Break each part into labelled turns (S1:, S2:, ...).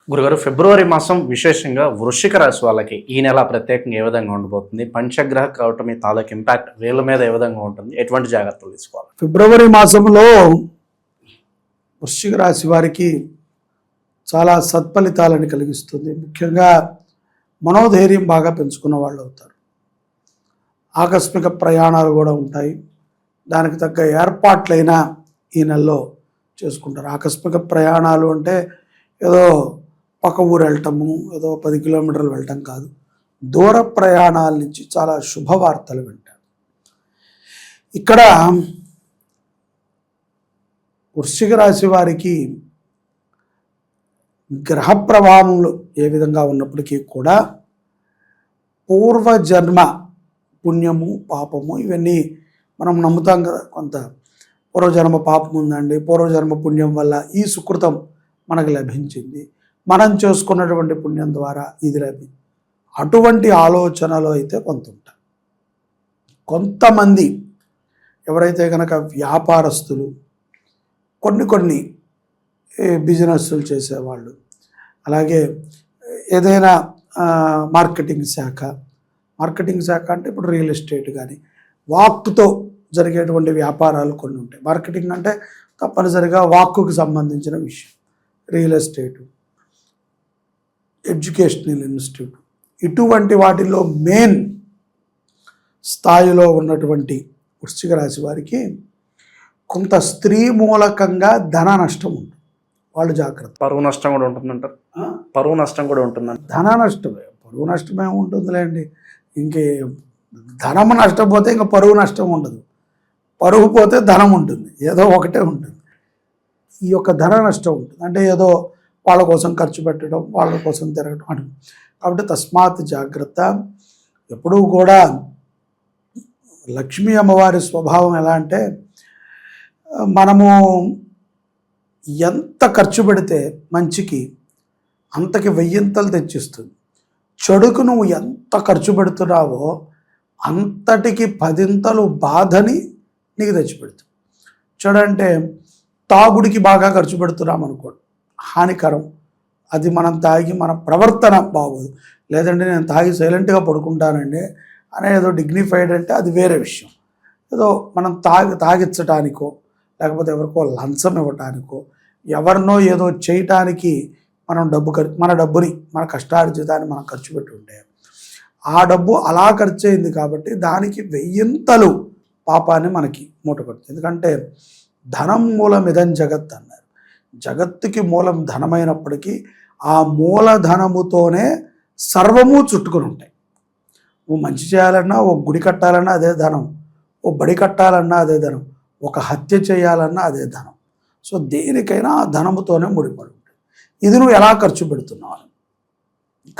S1: గురుగారు, ఫిబ్రవరి మాసం విశేషంగా వృశ్చిక రాశి వాళ్ళకి ఈ నెల ప్రత్యేకంగా ఏ విధంగా ఉండబోతుంది? పంచగ్రహ కూటమి తాలూకు ఇంపాక్ట్ వీళ్ళ మీద ఏ విధంగా ఉంటుంది? ఎటువంటి జాగ్రత్తలు తీసుకోవాలి?
S2: ఫిబ్రవరి మాసంలో వృశ్చిక రాశి వారికి చాలా సత్ఫలితాలను కలిగిస్తుంది. ముఖ్యంగా మనోధైర్యం బాగా పెంచుకున్న వాళ్ళు అవుతారు. ఆకస్మిక ప్రయాణాలు కూడా ఉంటాయి. దానికి తగ్గ ఏర్పాట్లైనా ఈ నెలలో చేసుకుంటారు. ఆకస్మిక ప్రయాణాలు అంటే ఏదో పక్క ఊరు వెళ్ళటము, ఏదో 10 కిలోమీటర్లు వెళ్ళటం కాదు. దూర ప్రయాణాల నుంచి చాలా శుభవార్తలు వింటారు. ఇక్కడ వృశ్చిక రాశి వారికి గ్రహ ప్రభావములు ఏ విధంగా ఉన్నప్పటికీ కూడా పూర్వజన్మ పుణ్యము పాపము ఇవన్నీ మనం నమ్ముతాం కదా. కొంత పూర్వజన్మ పాపం ఉందండి, పూర్వజన్మ పుణ్యం వల్ల ఈ సుకృతం మనకు లభించింది, మనం చేసుకున్నటువంటి పుణ్యం ద్వారా ఇది లభించింది, అటువంటి ఆలోచనలో అయితే కొంత ఉంటారు. కొంతమంది ఎవరైతే కనుక వ్యాపారస్తులు, కొన్ని బిజినెస్లు చేసేవాళ్ళు, అలాగే ఏదైనా మార్కెటింగ్ శాఖ అంటే ఇప్పుడు రియల్ ఎస్టేట్ కానీ వాక్తో జరిగేటువంటి వ్యాపారాలు కొన్ని ఉంటాయి. మార్కెటింగ్ అంటే తప్పనిసరిగా వాక్కుకి సంబంధించిన విషయం. రియల్ ఎస్టేటు, ఎడ్యుకేషనల్ ఇన్స్టిట్యూట్, ఇటువంటి వాటిల్లో మెయిన్ స్థాయిలో ఉన్నటువంటి వృశ్చిక రాశి వారికి కొంత స్త్రీ మూలకంగా ధన నష్టం ఉంటుంది. వాళ్ళు జాగ్రత్త.
S1: పరువు నష్టం కూడా ఉంటుందంటారు. పరువు నష్టం కూడా ఉంటుందంట.
S2: ధన నష్టమే, పరువు నష్టమే ఉంటుందిలేండి. ఇంకే ధనం నష్టపోతే ఇంకా పరువు నష్టం ఉండదు. పరువు పోతే ధనం ఉంటుంది, ఏదో ఒకటే ఉంటుంది. ఈ యొక్క ధన నష్టం ఉంటుంది. అంటే ఏదో వాళ్ళ కోసం ఖర్చు పెట్టడం, వాళ్ళ కోసం తిరగడం అని. కాబట్టి తస్మాత్ జాగ్రత్త. ఎప్పుడూ కూడా లక్ష్మీ అమ్మవారి స్వభావం ఎలా అంటే, మనము ఎంత ఖర్చు పెడితే మంచికి అంతకి 1000 తెచ్చిస్తుంది. చెడుకు నువ్వు ఎంత ఖర్చు పెడుతున్నావో అంతటికి 10 బాధని నీకు తెచ్చిపెడుతుంది. చెడంటే తాగుడికి బాగా ఖర్చు పెడుతున్నాం అనుకోండి, హానికరం. అది మనం తాగి మన ప్రవర్తన బాగోదు. లేదంటే నేను తాగి సైలెంట్గా పడుకుంటానండి అనే ఏదో డిగ్నిఫైడ్ అంటే అది వేరే విషయం. ఏదో మనం తాగించటానికో లేకపోతే ఎవరికో లంచం ఇవ్వటానికో ఎవరినో ఏదో చేయటానికి మనం మన డబ్బుని, మన కష్టార్జితాన్ని మనం ఖర్చు పెట్టి ఉంటే ఆ డబ్బు అలా ఖర్చు అయింది కాబట్టి దానికి 1000 పాపాన్ని మనకి మూటకొడుతుంది. ఎందుకంటే ధనం మూలమిదం జగత్ అన్నారు. జగత్తుకి మూలం ధనమైనప్పటికీ ఆ మూలధనముతోనే సర్వము చుట్టుకొని ఉంటాయి. నువ్వు మంచి చేయాలన్నా, ఓ గుడి కట్టాలన్నా అదే ధనం, ఓ బడి కట్టాలన్నా అదే ధనం, ఒక హత్య చేయాలన్నా అదే ధనం. సో దేనికైనా ఆ ధనముతోనే ముడిపడి ఉంటుంది. ఇది నువ్వు ఎలా ఖర్చు పెడుతున్నావు.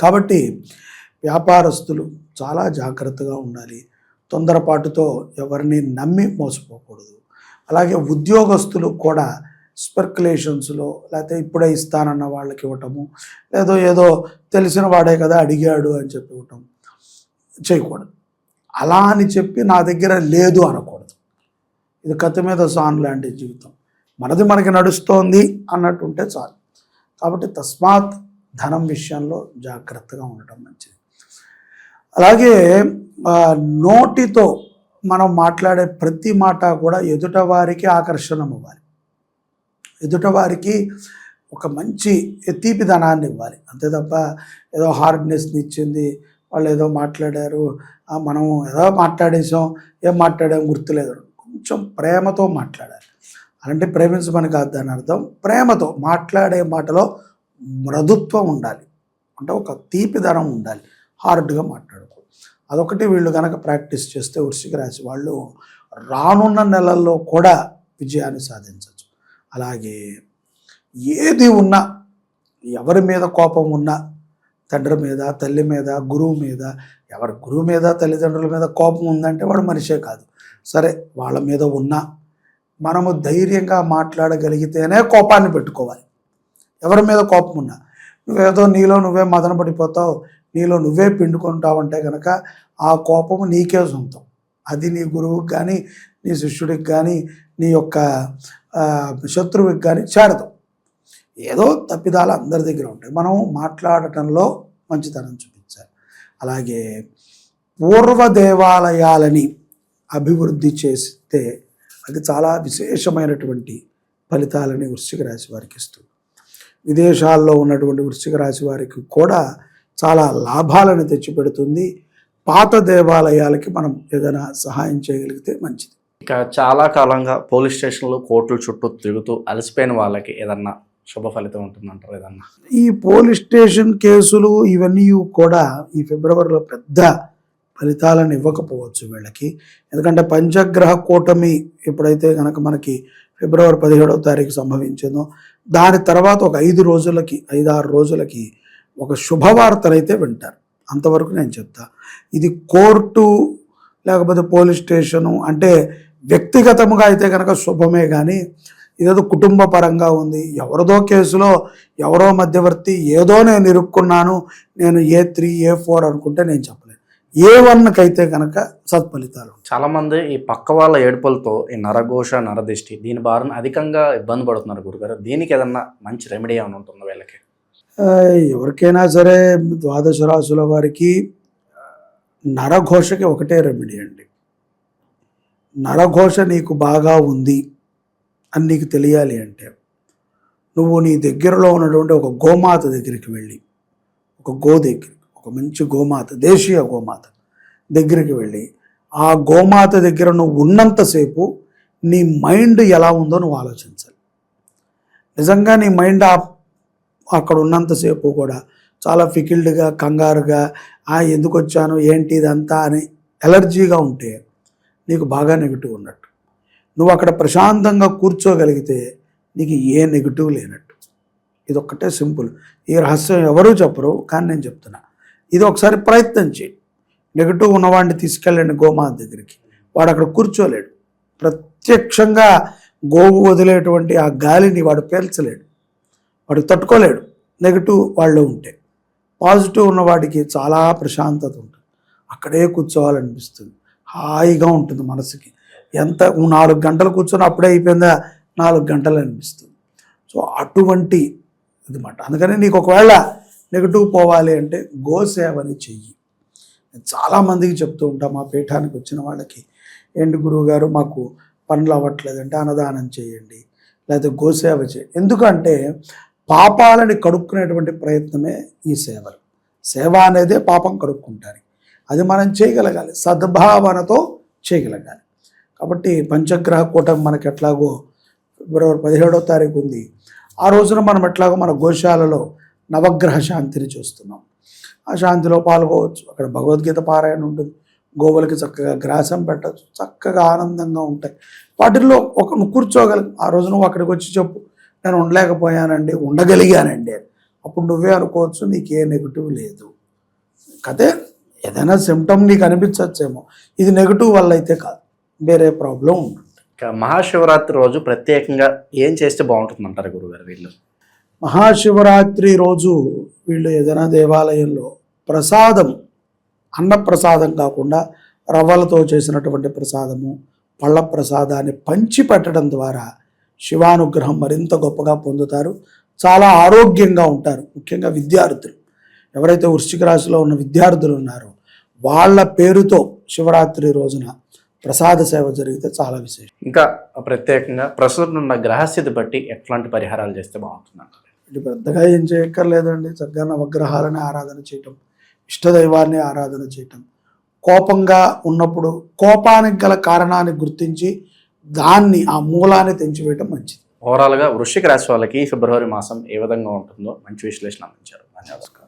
S2: కాబట్టి వ్యాపారస్తులు చాలా జాగ్రత్తగా ఉండాలి. తొందరపాటుతో ఎవరిని నమ్మి మోసపోకూడదు. అలాగే ఉద్యోగస్తులు కూడా స్పెక్యులేషన్స్లో, లేకపోతే ఇప్పుడే ఇస్తానన్న వాళ్ళకి ఇవ్వటము, ఏదో తెలిసిన వాడే కదా అడిగాడు అని చెప్పి ఇవ్వటం చేయకూడదు. అలా అని చెప్పి నా దగ్గర లేదు అనకూడదు. ఇది కత్తి మీద సాన్ లాంటి జీవితం. మనది మనకి నడుస్తోంది అన్నట్టు ఉంటే చాలు. కాబట్టి తస్మాత్ ధనం విషయంలో జాగ్రత్తగా ఉండటం మంచిది. అలాగే నోటితో మనం మాట్లాడే ప్రతి మాట కూడా ఎదుటవారికి ఆకర్షణ ఇవ్వాలి. ఎదుటవారికి ఒక మంచి తీపిదనాన్ని ఇవ్వాలి. అంతే తప్ప ఏదో హార్డ్నెస్ని ఇచ్చింది, వాళ్ళు ఏదో మాట్లాడారు, మనం ఏదో మాట్లాడేసాం, ఏం మాట్లాడాం గుర్తులేదు. కొంచెం ప్రేమతో మాట్లాడాలి. అలాంటి ప్రేమించమని కాదు దాని అర్థం. ప్రేమతో మాట్లాడే మాటలో మృదుత్వం ఉండాలి. అంటే ఒక తీపిదనం ఉండాలి. హార్డ్గా మాట్లాడకూడదు. అదొకటి వీళ్ళు కనుక ప్రాక్టీస్ చేస్తే వృశ్చిక రాశి వాళ్ళు రానున్న నెలల్లో కూడా విజయాన్ని సాధించవచ్చు. అలాగే ఏది ఉన్నా, ఎవరి మీద కోపం ఉన్నా, తండ్రి మీద, తల్లి మీద, గురువు మీద, ఎవరి గురువు మీద, తల్లిదండ్రుల మీద కోపం ఉందంటే వాడు మనిషే కాదు. సరే, వాళ్ళ మీద ఉన్నా మనము ధైర్యంగా మాట్లాడగలిగితేనే కోపాన్ని పెట్టుకోవాలి. ఎవరి మీద కోపం ఉన్నా నువ్వేదో నీలో నువ్వే మదన పడిపోతావు, నీలో నువ్వే పిండుకుంటావంటే కనుక ఆ కోపము నీకే సొంతం. అది నీ గురువుకి కానీ, నీ శిష్యుడికి కానీ, నీ యొక్క శత్రువుకి కానీ చేరదు. ఏదో తప్పిదాలు అందరి దగ్గర ఉంటాయి. మనం మాట్లాడటంలో మంచితనం చూపించాలి. అలాగే పూర్వ దేవాలయాలని అభివృద్ధి చేస్తే అది చాలా విశేషమైనటువంటి ఫలితాలని వృశ్చిక రాశి వారికి ఇస్తుంది. విదేశాల్లో ఉన్నటువంటి వృశ్చిక రాశి వారికి కూడా చాలా లాభాలను తెచ్చిపెడుతుంది. పాత దేవాలయాలకి మనం ఏదైనా సహాయం చేయగలిగితే మంచిది.
S1: ఇక చాలా కాలంగా పోలీస్ స్టేషన్లు కోర్టుల చుట్టూ తిరుగుతూ అలసిపోయిన వాళ్ళకి ఏదన్నా శుభ ఫలితం ఉంటుందంటారు ఏదన్నా?
S2: ఈ పోలీస్ స్టేషన్ కేసులు ఇవన్నీ కూడా ఈ ఫిబ్రవరిలో పెద్ద ఫలితాలను ఇవ్వకపోవచ్చు వీళ్ళకి. ఎందుకంటే పంచగ్రహ కూటమి ఎప్పుడైతే కనుక మనకి ఫిబ్రవరి 17వ తారీఖు సంభవించిందో దాని తర్వాత ఒక 5-6 రోజులకి ఒక శుభవార్తనైతే వింటారు. అంతవరకు నేను చెప్తా. ఇది కోర్టు లేకపోతే పోలీస్ స్టేషను అంటే వ్యక్తిగతముగా అయితే కనుక శుభమే, కానీ ఇదేదో కుటుంబ పరంగా ఉంది, ఎవరిదో కేసులో ఎవరో మధ్యవర్తి ఏదో నేను ఇరుక్కున్నాను, నేను A3 A4 అనుకుంటే నేను చెప్పలేను. A1కి అయితే కనుక సత్ఫలితాలు.
S1: చాలా మంది ఈ పక్క వాళ్ళ ఏడుపులతో ఈ నరఘోష నరదిష్టి దీని బారిన అధికంగా ఇబ్బంది పడుతున్నారు గురుగారు. దీనికి ఏదన్నా మంచి రెమెడీ ఏమైనా ఉంటుందో వీళ్ళకి?
S2: ఎవరికైనా సరే ద్వాదశ రాశుల వారికి నరఘోషకి ఒకటే రెమెడీ అండి. నరఘోష నీకు బాగా ఉంది అని నీకు తెలియాలి అంటే నువ్వు నీ దగ్గరలో ఉన్నటువంటి ఒక గోమాత దగ్గరికి వెళ్ళి, ఒక దగ్గర ఒక మంచి గోమాత, దేశీయ గోమాత దగ్గరికి వెళ్ళి ఆ గోమాత దగ్గర నువ్వు ఉన్నంతసేపు నీ మైండ్ ఎలా ఉందో నువ్వు ఆలోచించాలి. నిజంగా నీ మైండ్ అక్కడ ఉన్నంతసేపు కూడా చాలా ఫికిల్డ్గా, కంగారుగా, ఎందుకు వచ్చాను ఏంటి ఇదంతా అని ఎలర్జీగా ఉంటే నీకు బాగా నెగిటివ్ ఉన్నట్టు. నువ్వు అక్కడ ప్రశాంతంగా కూర్చోగలిగితే నీకు ఏ నెగిటివ్ లేనట్టు. ఇది ఒక్కటే సింపుల్. ఈ రహస్యం ఎవరూ చెప్పరు, కానీ నేను చెప్తున్నా. ఇది ఒకసారి ప్రయత్నం చేయి. నెగిటివ్ ఉన్నవాడిని తీసుకెళ్ళండి గోమాత దగ్గరికి, వాడు అక్కడ కూర్చోలేడు. ప్రత్యక్షంగా గోవు వదిలేటువంటి ఆ గాలిని వాడు పీల్చలేడు, వాడికి తట్టుకోలేడు నెగిటివ్ వాళ్ళు ఉంటే. పాజిటివ్ ఉన్నవాడికి చాలా ప్రశాంతత ఉంటుంది, అక్కడే కూర్చోవాలనిపిస్తుంది, హాయిగా ఉంటుంది మనసుకి. 4 గంటలు కూర్చొని అప్పుడే అయిపోయిందా 4 గంటలు అనిపిస్తుంది. సో అటువంటి ఇదిమాట. అందుకని నీకు ఒకవేళ నెగిటివ్ పోవాలి అంటే గోసేవని చెయ్యి. నేను చాలామందికి చెప్తూ ఉంటాను, మా పీఠానికి వచ్చిన వాళ్ళకి, ఏంటి గురువుగారు మాకు పనులు అవ్వట్లేదంటే అన్నదానం చేయండి, లేకపోతే గోసేవ చేయండి. ఎందుకంటే పాపాలని కడుక్కునేటువంటి ప్రయత్నమే ఈ సేవలు. సేవ అనేదే పాపం కడుక్కుంటారు. అది మనం చేయగలగాలి, సద్భావనతో చేయగలగాలి. కాబట్టి పంచగ్రహ కూటమి మనకి ఎట్లాగో ఫిబ్రవరి 17వ తారీఖు ఉంది. ఆ రోజున మనం ఎట్లాగో మన గోశాలలో నవగ్రహ శాంతిని చూస్తున్నాం. ఆ శాంతిలో పాల్గొవచ్చు. అక్కడ భగవద్గీత పారాయణ ఉంటుంది, గోవులకి చక్కగా గ్రాసం పెట్టచ్చు, చక్కగా ఆనందంగా ఉంటాయి. వాటిల్లో నువ్వు కూర్చోగలవు. ఆ రోజు నువ్వు అక్కడికి వచ్చి చెప్పు, నేను ఉండలేకపోయానండి, ఉండగలిగానండి అని. అప్పుడు నువ్వే అనుకోవచ్చు నీకు ఏ నెగిటివ్ లేదు. కదే ఏదైనా సిమ్టమ్ నీకు అనిపించచ్చేమో, ఇది నెగిటివ్ వల్ల అయితే కాదు, వేరే ప్రాబ్లం ఉంటుంది.
S1: మహాశివరాత్రి రోజు ప్రత్యేకంగా ఏం చేస్తే బాగుంటుంది అంటారు గురుగారు వీళ్ళు?
S2: మహాశివరాత్రి రోజు వీళ్ళు ఏదైనా దేవాలయంలో ప్రసాదం, అన్నప్రసాదం కాకుండా రవ్వలతో చేసినటువంటి ప్రసాదము, పళ్ళ ప్రసాదాన్ని పంచి పెట్టడం ద్వారా శివానుగ్రహం మరింత గొప్పగా పొందుతారు, చాలా ఆరోగ్యంగా ఉంటారు. ముఖ్యంగా విద్యార్థులు, ఎవరైతే వృశ్చిక రాశిలో ఉన్న విద్యార్థులు ఉన్నారో వాళ్ళ పేరుతో శివరాత్రి రోజున ప్రసాద సేవ జరిగితే చాలా విశేషం.
S1: ఇంకా ప్రత్యేకంగా ప్రస్తుతం ఉన్న గ్రహస్థితి బట్టి ఎట్లాంటి పరిహారాలు చేస్తే బాగుంటుంది?
S2: ఇది పెద్దగా ఏం చేయక్కర్లేదండి. చక్కగా నవగ్రహాలని ఆరాధన చేయటం, ఇష్టదైవాన్ని ఆరాధన చేయటం, కోపంగా ఉన్నప్పుడు కోపానికి గల కారణాన్ని గుర్తించి దాన్ని ఆ మూలాన్ని తెంచివేయటం మంచిది.
S1: ఓవరాల్గా వృశ్చిక రాశి వాళ్ళకి ఫిబ్రవరి మాసం ఏ విధంగా ఉంటుందో మంచి విశ్లేషణ అందించారు. ధన్యవాదాలు.